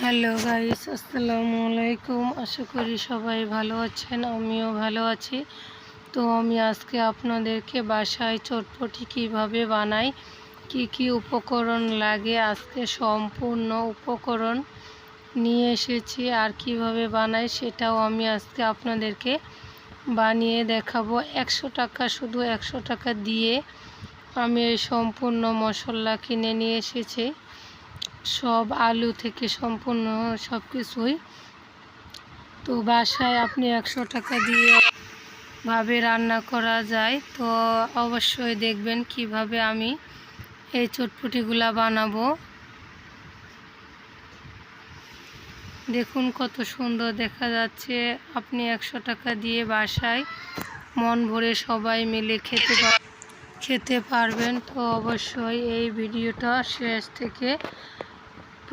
Hello guys, আসসালামু আলাইকুম। আশা করি সবাই ভালো আছেন, আমিও ভালো আছি। তো আমি আজকে আপনাদেরকে বাসায় চটপটি কিভাবে বানাই, কি কি উপকরণ লাগে, আজকে সম্পূর্ণ উপকরণ নিয়ে এসেছি। আর কিভাবে বানাই সেটাও আমি আজকে আপনাদেরকে বানিয়ে দেখাবো। 100 টাকা, শুধু 100 টাকা দিয়ে আমি এই সম্পূর্ণ মশলা কিনে নিয়ে এসেছি। সব আলু থেকে সম্পূর্ণ সব কিছুই। তো বাসায় আপনি 100 টাকা দিয়ে ভাবে রান্না করা যায়। তো অবশ্যই দেখবেন কিভাবে আমি এই চটপটিগুলা বানাবো। দেখুন কত সুন্দর দেখা যাচ্ছে। আপনি 100 টাকা দিয়ে বাসায় মন ভরে সবাই মিলে খেতে পারবেন। তো অবশ্যই এই ভিডিওটা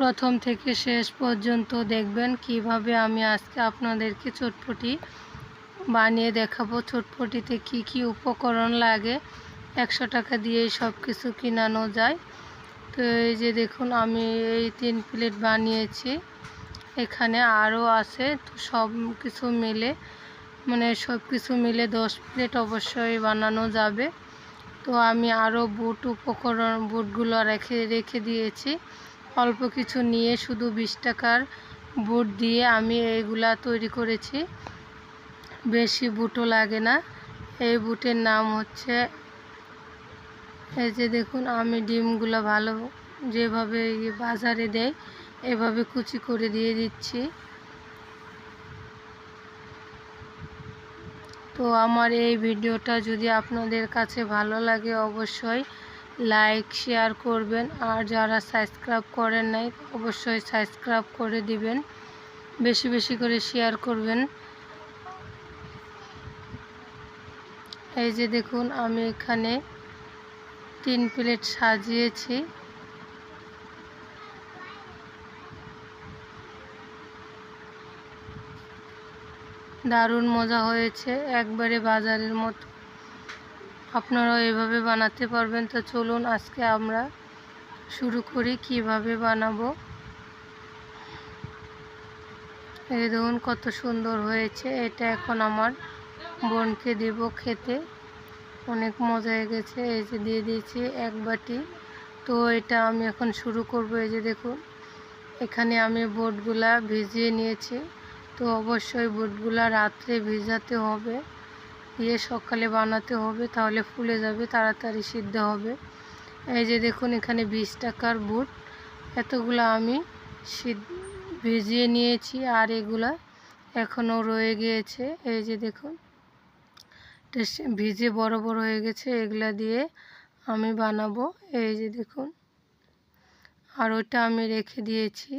প্রথম থেকে শেষ পর্যন্ত দেখবেন কিভাবে আমি আজকে আপনাদেরকে চটপটি বানিয়ে দেখাবো। চটপটিতে কি কি উপকরণ লাগে, 100 টাকা দিয়েই সব কিছু কিনানো যায়। তো এই যে দেখুন, আমি এই 3 প্লেট বানিয়েছি, এখানে আরও আছে। তো সব কিছু মিলে 10 প্লেট অবশ্যই বানানো যাবে। তো আমি আরও বুটগুলো রেখে দিয়েছি। অল্প কিছু নিয়ে শুধু 20 টাকার বুট দিয়ে আমি এইগুলা তৈরি করেছি। বেশি বুটও লাগে না। এই বুটের নাম হচ্ছে, এই যে দেখুন, আমি ডিমগুলো ভালো যেভাবে বাজারে দেয় এভাবে কুচি করে দিয়ে দিচ্ছি। তো আমার এই ভিডিওটা যদি আপনাদের কাছে ভালো লাগে অবশ্যই লাইক শেয়ার করবেন। আর যারা সাবস্ক্রাইব করেন নাই অবশ্যই সাবস্ক্রাইব করে দিবেন, বেশি বেশি করে শেয়ার করবেন। এই যে দেখুন, আমি এখানে 3 প্লেট সাজিয়েছি। দারুণ মজা হয়েছে, একবারে বাজারের মতো। আপনারাও এভাবে বানাতে পারবেন। তো চলুন আজকে আমরা শুরু করি কিভাবে বানাবো। এই দেখুন কত সুন্দর হয়েছে। এটা এখন আমার বোনকে দেব খেতে, অনেক মজা হয়ে গেছে। এই যে দিয়ে দিয়েছি 1 বাটি। তো এটা আমি এখন শুরু করব। এই যে দেখুন, এখানে আমি বুটগুলা ভিজিয়ে নিয়েছি। তো অবশ্যই বুটগুলা রাত্রে ভিজাতে হবে, দিয়ে সকালে বানাতে হবে, তাহলে ফুলে যাবে, তাড়াতাড়ি সিদ্ধ হবে। এই যে দেখুন, এখানে 20 টাকার বুট এতগুলা আমি ভিজিয়ে নিয়েছি, আর এগুলা এখনও রয়ে গিয়েছে। এই যে দেখুন, ভিজে বড় বড় হয়ে গেছে, এগুলা দিয়ে আমি বানাবো। এই যে দেখুন, আর ওটা আমি রেখে দিয়েছি।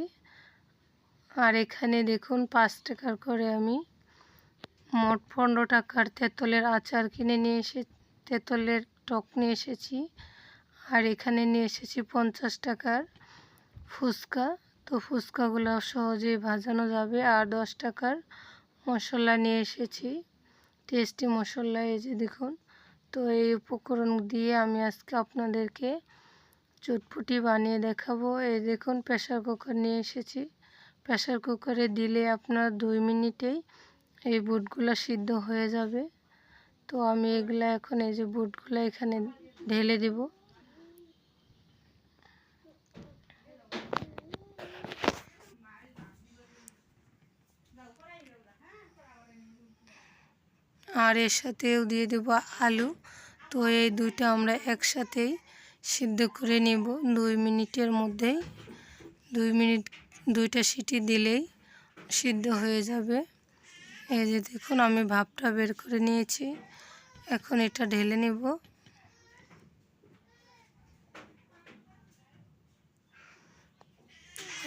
আর এখানে দেখুন 5 টাকার করে আমি মোট 15 টাকার তেঁতুলের আচার কিনে তেঁতুলের টক নিয়ে এসেছি। আর এখানে নিয়ে এসেছি 50 টাকার ফুচকা। তো ফুচকাগুলো সহজেই ভাজানো যাবে। আর 10 টাকার মশলা নিয়ে এসেছি, টেস্টি মশলা। এই যে দেখুন, তো এই উপকরণ দিয়ে আমি আজকে আপনাদেরকে চটপটি বানিয়ে দেখাবো। এই দেখুন, প্রেসার কুকার নিয়ে এসেছি। প্রেসার কুকারে দিলে আপনার 2 মিনিটেই এই বুটগুলো সিদ্ধ হয়ে যাবে। তো আমি এগুলা এখন, এই যে বুটগুলো এখানে ঢেলে দেব। আর এর সাথেও দিয়ে দেব আলু। তো এই দুইটা আমরা একসাথেই সিদ্ধ করে নেব 2 মিনিটের মধ্যেই। 2 মিনিট 2টা সিটি দিলেই সিদ্ধ হয়ে যাবে। এই যে দেখুন, আমি ভাপটা বের করে নিয়েছি, এখন এটা ঢেলে নেব।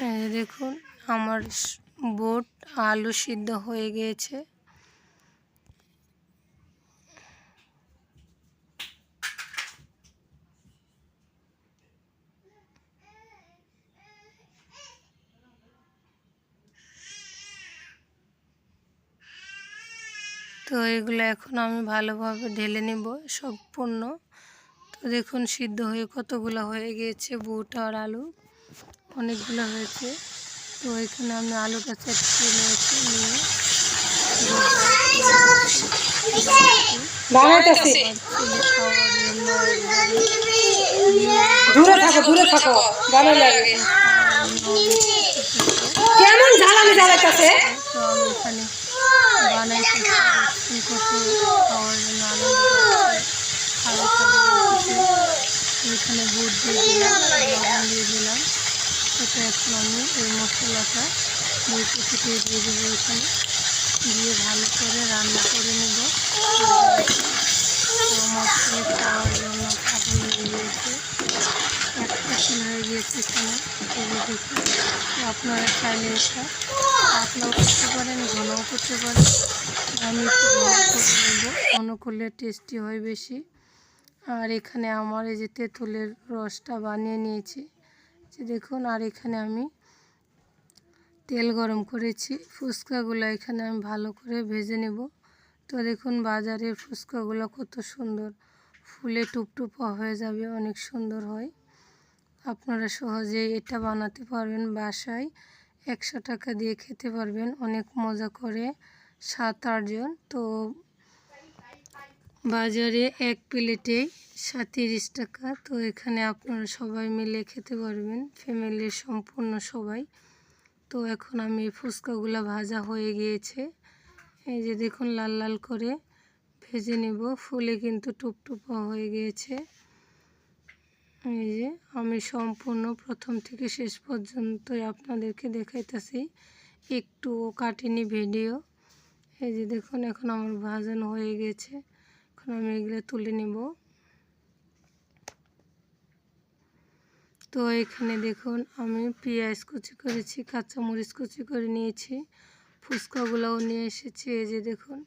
এই যে দেখুন, আমার বুট আলু সিদ্ধ হয়ে গিয়েছে। তো এগুলো এখন আমি ভালোভাবে ঢেলে নেব সম্পূর্ণ। তো দেখুন সিদ্ধ হয়ে কতগুলো হয়ে গিয়েছে, বুট আর আলু অনেকগুলো হয়েছে। তো এখানে আমি আলুটা চেটে নিয়েছি, নিয়ে বানাইতেছি। খাওয়ার জন্য একবারে দূরে থাকো, দূরে থাকো, ভালো লাগে। কেমন জ্বালানি জ্বালাইতেছে। তো আমি এখানে বানাইতেছি, দেখুন কত খাওয়ার জন্য আনন্দ পাচ্ছে, খাবে খাবে বলতেছে। এখানে গুড় দিয়ে দিলাম, লবণ দিয়ে দিলাম। এটা এখন আমি এই মশলাটা দুই প্যাকেটে দিয়ে দেবো, এখানে দিয়ে ভালো করে রান্না করে নেব। আমার ছেলে খাওয়ার জন্য পাগল হয়ে গিয়েছে, একটা ফুল হয়ে গিয়েছে এখানে। এই যে দেখুন, আপনারা চাইলে এটা পাতলাও করতে পারেন, ঘনও করতে পারেন। আমি একটু ঘন করে নেব, ঘন করলে টেস্টি হয় বেশি। আর এখানে আমার এই যে তেঁতুলের রসটা বানিয়ে নিয়েছি, যে দেখুন। আর এখানে আমি তেল গরম করেছি, ফুচকাগুলো এখানে আমি ভালো করে ভেজে নেব। তো দেখুন বাজারের ফুচকাগুলো কত সুন্দর, ফুলে টুপটুপা হয়ে যাবে, অনেক সুন্দর হয়। আপনারা সহজেই এটা বানাতে পারবেন বাসায়, 100 টাকা দিয়ে খেতে পারবেন অনেক মজা করে, 7-8 জন। তো বাজারে এক প্লেটে 30 টাকা। তো এখানে আপনারা সবাই মিলে খেতে পারবেন, ফ্যামিলির সম্পূর্ণ সবাই। তো এখন আমি ফুচকাগুলো ভাজা হয়ে গিয়েছে, এই যে দেখুন লাল লাল করে ভেজে নেব, ফুলে কিন্তু টুপটুপা হয়ে গিয়েছে। এই যে আমি সম্পূর্ণ প্রথম থেকে শেষ পর্যন্তই আপনাদেরকে দেখাইতেছি, একটুও কাটিনি ভিডিও। এই যে দেখুন এখন আমার ভাজানো হয়ে গেছে, এখন আমি এগুলো তুলে নেব। তো এখানে দেখুন আমি পেঁয়াজ কুচি করেছি, কাঁচামরিচ কুচি করে নিয়েছি, ফুচকাগুলোও নিয়ে এসেছি, এই যে দেখুন।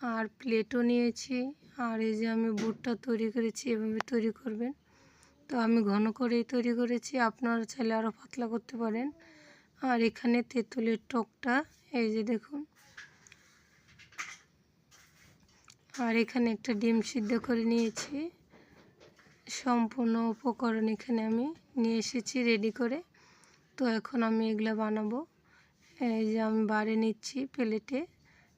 আর প্লেটও নিয়েছি। আর এই যে আমি বুটটা তৈরি করেছি, এভাবে তৈরি করবেন। তো আমি ঘন করেই তৈরি করেছি, আপনারা চাইলে আরও পাতলা করতে পারেন। আর এখানে তেঁতুলের টকটা, এই যে দেখুন। আর এখানে একটা ডিম সিদ্ধ করে নিয়েছি, সম্পূর্ণ উপকরণ এখানে আমি নিয়ে এসেছি রেডি করে। তো এখন আমি এগুলো বানাবো, এই যে আমি বাড়ি নিচ্ছি প্লেটে।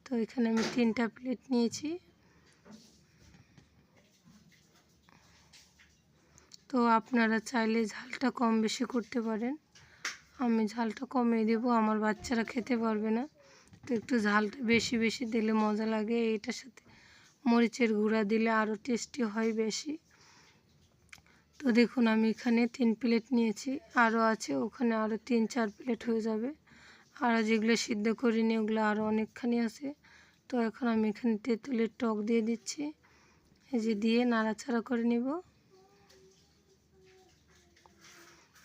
তো এখানে আমি 3টা প্লেট নিয়েছি। তো আপনারা চাইলে ঝালটা কম বেশি করতে পারেন, আমি ঝালটা কমিয়ে দেবো, আমার বাচ্চারা খেতে পারবে না। তো একটু ঝালটা বেশি বেশি দিলে মজা লাগে, এটার সাথে মরিচের গুঁড়া দিলে আরও টেস্টি হয় বেশি। তো দেখুন আমি এখানে 3 প্লেট নিয়েছি, আরও আছে, ওখানে আরও 3-4 প্লেট হয়ে যাবে। আর যেগুলো সিদ্ধ করিনি ওগুলো আরও অনেকখানি আছে। তো এখন আমি এখানে তেঁতুলের টক দিয়ে দিচ্ছি, এই যে দিয়ে নাড়াচাড়া করে নেব,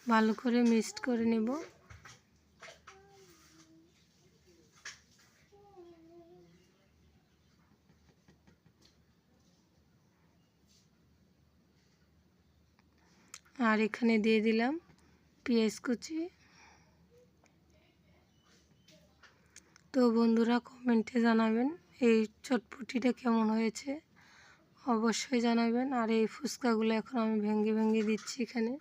ভালো করে মিক্সড করে নেব। আর এখানে দিয়ে দিলাম পেঁয়াজ কুচি। তো বন্ধুরা কমেন্টে জানাবেন এই চটপটিটা কেমন হয়েছে, অবশ্যই জানাবেন। আর এই ফুচকাগুলো এখন আমি ভেঙে ভেঙে দিচ্ছি এখানে।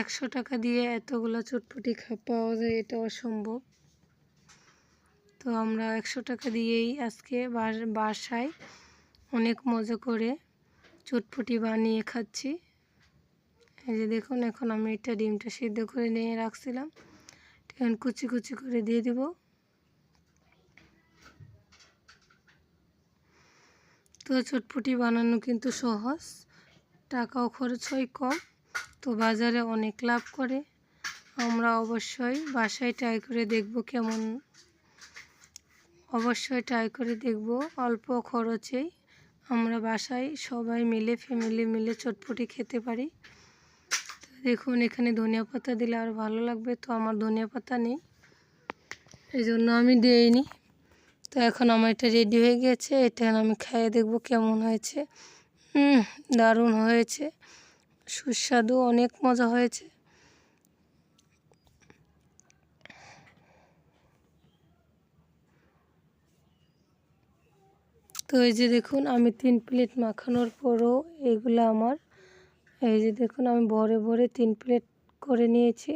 একশো টাকা দিয়ে এতগুলো চটপটি পাওয়া যায়, এটা অসম্ভব। তো আমরা 100 টাকা দিয়েই আজকে বাসায় অনেক মজা করে চটপটি বানিয়ে খাচ্ছি। এই যে দেখুন এখন আমি এটা ডিমটা সিদ্ধ করে নিয়ে রাখছিলাম, এখন কুচি কুচি করে দিয়ে দেব। তো চটপটি বানানো কিন্তু সহজ, টাকাও খরচ হয় কম, তো বাজারে অনেক লাভ করে। আমরা অবশ্যই বাসায় ট্রাই করে দেখব কেমন, অবশ্যই ট্রাই করে দেখব। অল্প খরচেই আমরা বাসায় সবাই মিলে ফ্যামিলি মিলে চটপটি খেতে পারি। তো দেখুন এখানে ধনিয়া পাতা দিলে আরও ভালো লাগবে, তো আমার ধনিয়া পাতা নেই, এই জন্য আমি দিইনি। তো এখন আমার এটা রেডি হয়ে গেছে, এটা আমি খেয়ে দেখব কেমন হয়েছে। দারুণ হয়েছে, সুস্বাদু, অনেক মজা হয়েছে। তো এই যে দেখুন আমি 3 প্লেট মাখানোর পরও এগুলো আমার, এই যে দেখুন আমি ভরে ভরে 3 প্লেট করে নিয়েছি।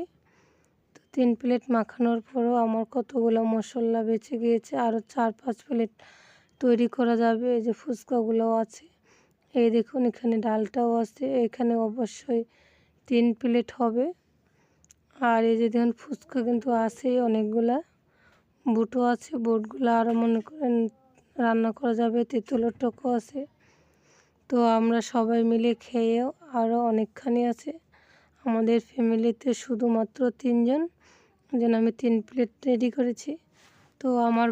তো 3 প্লেট মাখানোর পরও আমার কতগুলো মশলা বেঁচে গিয়েছে, আরও 4-5 প্লেট তৈরি করা যাবে। এই যে ফুচকাগুলোও আছে, এই দেখুন এখানে ডালটাও আছে, এখানে অবশ্যই 3 প্লেট হবে। আর এই যে দেখুন ফুচকা কিন্তু আছেই অনেকগুলা, বুটও আছে, বুটগুলো আরও মনে করেন রান্না করা যাবে, তেঁতুলের টকও আছে। তো আমরা সবাই মিলে খেয়েও আরও অনেকখানি আছে। আমাদের ফ্যামিলিতে শুধুমাত্র 3 জন, যেন আমি 3 প্লেট রেডি করেছি। তো আমার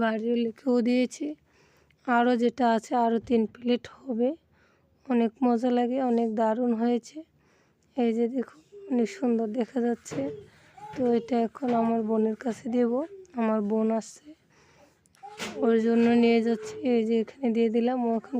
বাড়ির লিখেও দিয়েছি, আরও যেটা আছে আরও 3 প্লেট হবে। অনেক মজা লাগে, অনেক দারুণ হয়েছে। এই যে দেখুন অনেক সুন্দর দেখা যাচ্ছে। তো এটা এখন আমার বোনের কাছে দেব, আমার বোন আসছে ওর জন্য নিয়ে যাচ্ছি। এই যে এখানে দিয়ে দিলাম, ও এখন